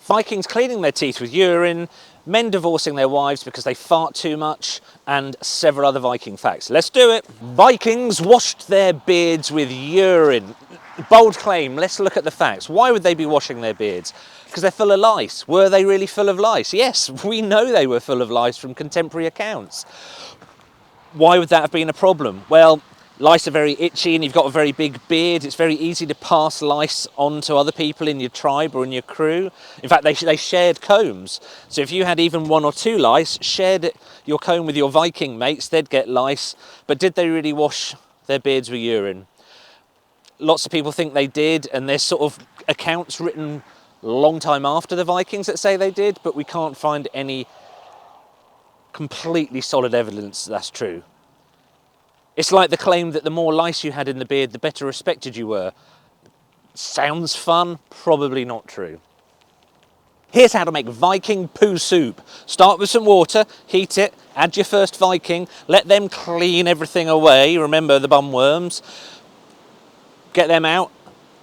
Vikings cleaning their teeth with urine, men divorcing their wives because they fart too much, and several other Viking facts. Let's do it. Vikings washed their beards with urine. Bold claim, let's look at the facts. Why would they be washing their beards? Because they're full of lice. Were they really full of lice? Yes, we know they were full of lice from contemporary accounts. Why would that have been a problem? Well, lice are very itchy and you've got a very big beard. It's very easy to pass lice on to other people in your tribe or in your crew. In fact, they shared combs. So if you had even one or two lice, shared your comb with your Viking mates, they'd get lice. But did they really wash their beards with urine? Lots of people think they did, and there's sort of accounts written a long time after the Vikings that say they did, but we can't find any completely solid evidence that's true. It's like the claim that the more lice you had in the beard, the better respected you were. Sounds fun, probably not true. Here's how to make Viking poo soup. Start with some water, heat it, add your first Viking, let them clean everything away, remember the bum worms. Get them out,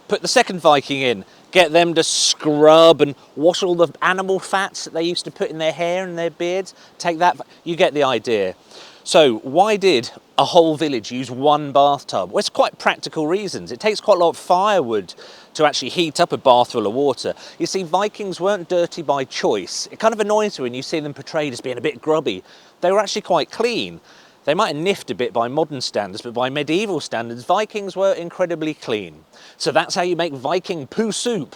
put the second Viking in, get them to scrub and wash all the animal fats that they used to put in their hair and their beards. Take that, you get the idea. So why did a whole village use one bathtub? Well, it's quite practical reasons. It takes quite a lot of firewood to actually heat up a bath full of water. You see, Vikings weren't dirty by choice. It kind of annoys you when you see them portrayed as being a bit grubby. They were actually quite clean. They might have niffed a bit by modern standards, but by medieval standards, Vikings were incredibly clean. So that's how you make Viking poo soup.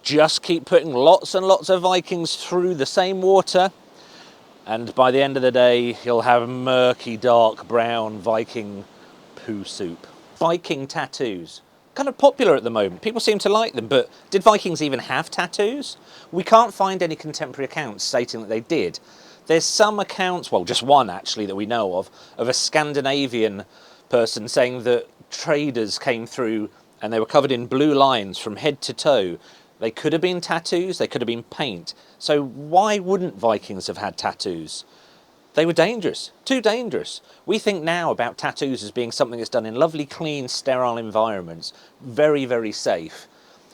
Just keep putting lots and lots of Vikings through the same water, and by the end of the day, you'll have murky, dark brown Viking poo soup. Viking tattoos. Kind of popular at the moment. People seem to like them, but did Vikings even have tattoos? We can't find any contemporary accounts stating that they did. There's some accounts, well, just one actually that we know of a Scandinavian person saying that traders came through and they were covered in blue lines from head to toe. They could have been tattoos, they could have been paint. So why wouldn't Vikings have had tattoos? They were dangerous, too dangerous. We think now about tattoos as being something that's done in lovely, clean, sterile environments. Very, very safe.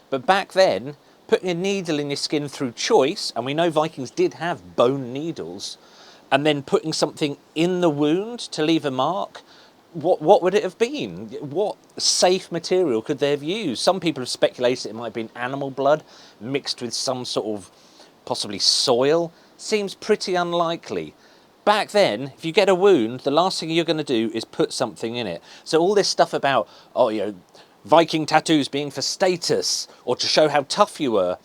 But back then, putting a needle in your skin through choice, and we know Vikings did have bone needles, and then putting something in the wound to leave a mark, what would it have been? What safe material could they have used? Some people have speculated it might have been animal blood mixed with some sort of possibly soil. Seems pretty unlikely. Back then, if you get a wound, the last thing you're going to do is put something in it. So all this stuff about, Viking tattoos being for status or to show how tough you were,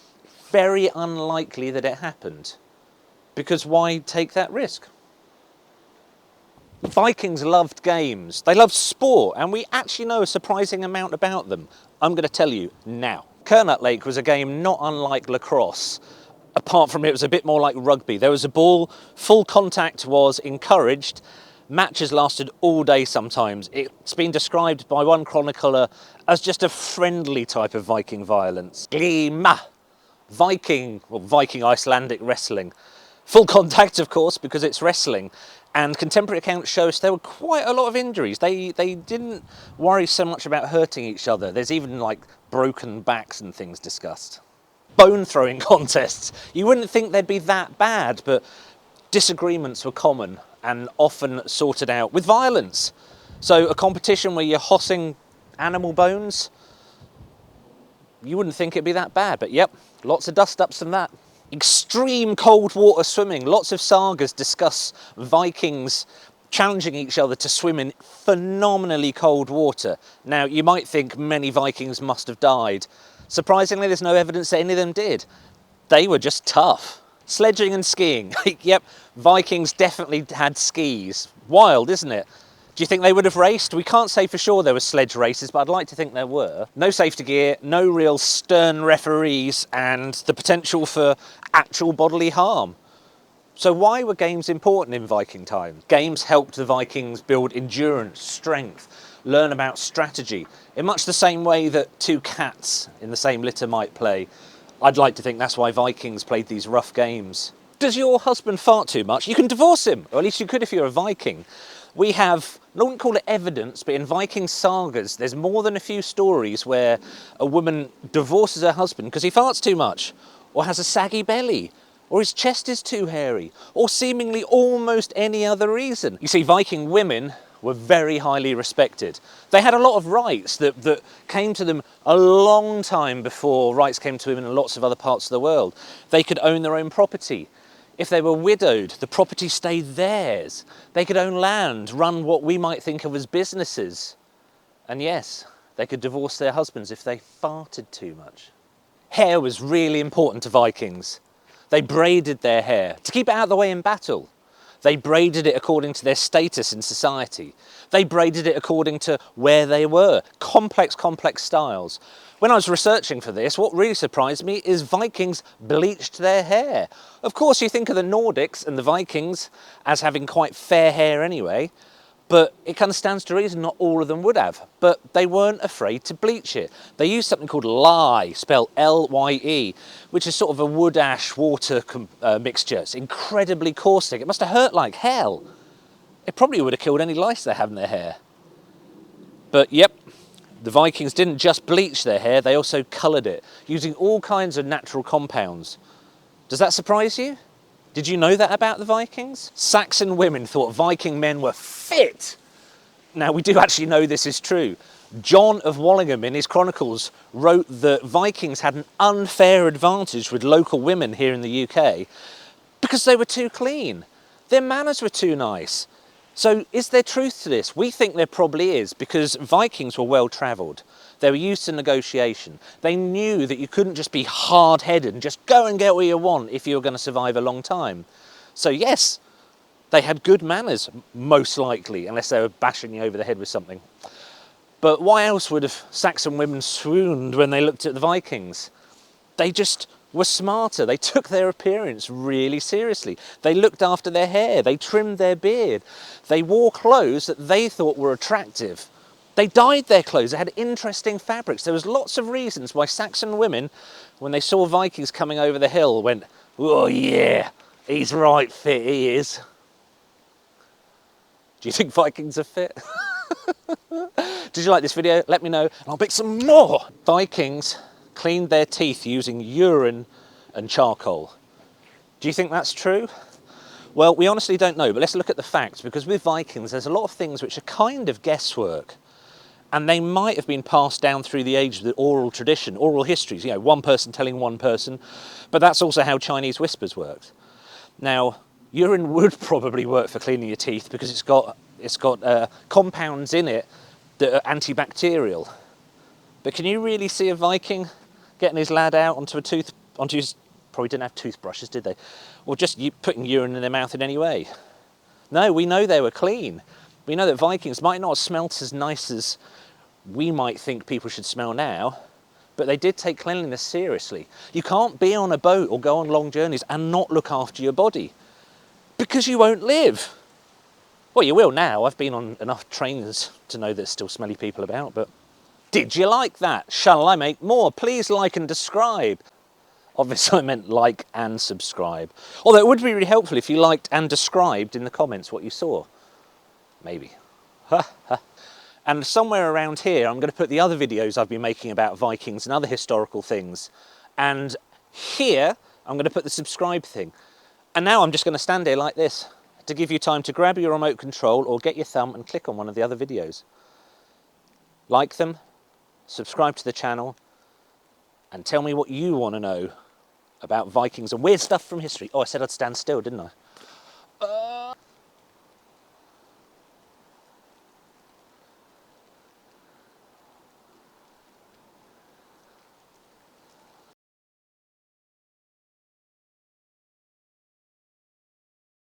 very unlikely that it happened. Because why take that risk? Vikings loved games. They loved sport, and we actually know a surprising amount about them. I'm going to tell you now. Kernut Lake was a game not unlike lacrosse. Apart from it was a bit more like rugby. There was a ball, full contact was encouraged. Matches lasted all day sometimes. It's been described by one chronicler as just a friendly type of Viking violence. Glima, Viking Icelandic wrestling. Full contact, of course, because it's wrestling. And contemporary accounts show us there were quite a lot of injuries. They didn't worry so much about hurting each other. There's even like broken backs and things discussed. Bone throwing contests. You wouldn't think they'd be that bad, but disagreements were common and often sorted out with violence. So a competition where you're hossing animal bones, you wouldn't think it'd be that bad, but yep, lots of dust-ups from that. Extreme cold water swimming. Lots of sagas discuss Vikings challenging each other to swim in phenomenally cold water. Now, you might think many Vikings must have died. Surprisingly, there's no evidence that any of them did. They were just tough. Sledging and skiing. Yep, Vikings definitely had skis. Wild, isn't it? Do you think they would have raced? We can't say for sure there were sledge races, but I'd like to think there were. No safety gear, no real stern referees, and the potential for actual bodily harm. So why were games important in Viking times? Games helped the Vikings build endurance, strength, learn about strategy, in much the same way that two cats in the same litter might play. I'd like to think that's why Vikings played these rough games. Does your husband fart too much? You can divorce him, or at least you could if you're a Viking. We have, I wouldn't call it evidence, but in Viking sagas, there's more than a few stories where a woman divorces her husband because he farts too much, or has a saggy belly, or his chest is too hairy, or seemingly almost any other reason. You see, Viking women were very highly respected. They had a lot of rights that came to them a long time before rights came to them in lots of other parts of the world. They could own their own property. If they were widowed, the property stayed theirs. They could own land, run what we might think of as businesses. And yes, they could divorce their husbands if they farted too much. Hair was really important to Vikings. They braided their hair to keep it out of the way in battle. They braided it according to their status in society. They braided it according to where they were. Complex styles. When I was researching for this, what really surprised me is Vikings bleached their hair. Of course, you think of the Nordics and the Vikings as having quite fair hair anyway, but it kind of stands to reason not all of them would have. But they weren't afraid to bleach it. They used something called lye, spelled L-Y-E, which is sort of a wood ash water mixture. It's incredibly caustic. It must have hurt like hell. It probably would have killed any lice they have in their hair. But yep, the Vikings didn't just bleach their hair, they also coloured it, using all kinds of natural compounds. Does that surprise you? Did you know that about the Vikings? Saxon women thought Viking men were fit. Now, we do actually know this is true. John of Wallingham, in his chronicles, wrote that Vikings had an unfair advantage with local women here in the UK because they were too clean. Their manners were too nice. So is there truth to this? We think there probably is, because Vikings were well travelled. They were used to negotiation. They knew that you couldn't just be hard-headed and just go and get what you want if you were going to survive a long time. So yes, they had good manners, most likely, unless they were bashing you over the head with something. But why else would have Saxon women swooned when they looked at the Vikings? They just were smarter. They took their appearance really seriously. They looked after their hair. They trimmed their beard. They wore clothes that they thought were attractive. They dyed their clothes. They had interesting fabrics. There was lots of reasons why Saxon women, when they saw Vikings coming over the hill, went, "Oh yeah, he's right fit, he is." Do you think Vikings are fit? Did you like this video? Let me know and I'll make some more. Vikings cleaned their teeth using urine and charcoal. Do you think that's true? Well, we honestly don't know, but let's look at the facts, because with Vikings there's a lot of things which are kind of guesswork, and they might have been passed down through the age of the oral tradition, oral histories, you know, one person telling one person, but that's also how Chinese whispers worked. Now, urine would probably work for cleaning your teeth because it's got compounds in it that are antibacterial. But can you really see a Viking getting his lad out onto his, probably didn't have toothbrushes, did they? Or just putting urine in their mouth in any way? No, we know they were clean. We know that Vikings might not have smelt as nice as we might think people should smell now, but they did take cleanliness seriously. You can't be on a boat or go on long journeys and not look after your body, because you won't live. Well, you will now. I've been on enough trains to know there's still smelly people about, but did you like that? Shall I make more? Please like and describe. Obviously I meant like and subscribe. Although it would be really helpful if you liked and described in the comments what you saw. Maybe. And somewhere around here I'm going to put the other videos I've been making about Vikings and other historical things. And here I'm going to put the subscribe thing. And now I'm just going to stand here like this to give you time to grab your remote control or get your thumb and click on one of the other videos. Like them, subscribe to the channel, and tell me what you want to know about Vikings and weird stuff from history. Oh, I said I'd stand still, didn't I?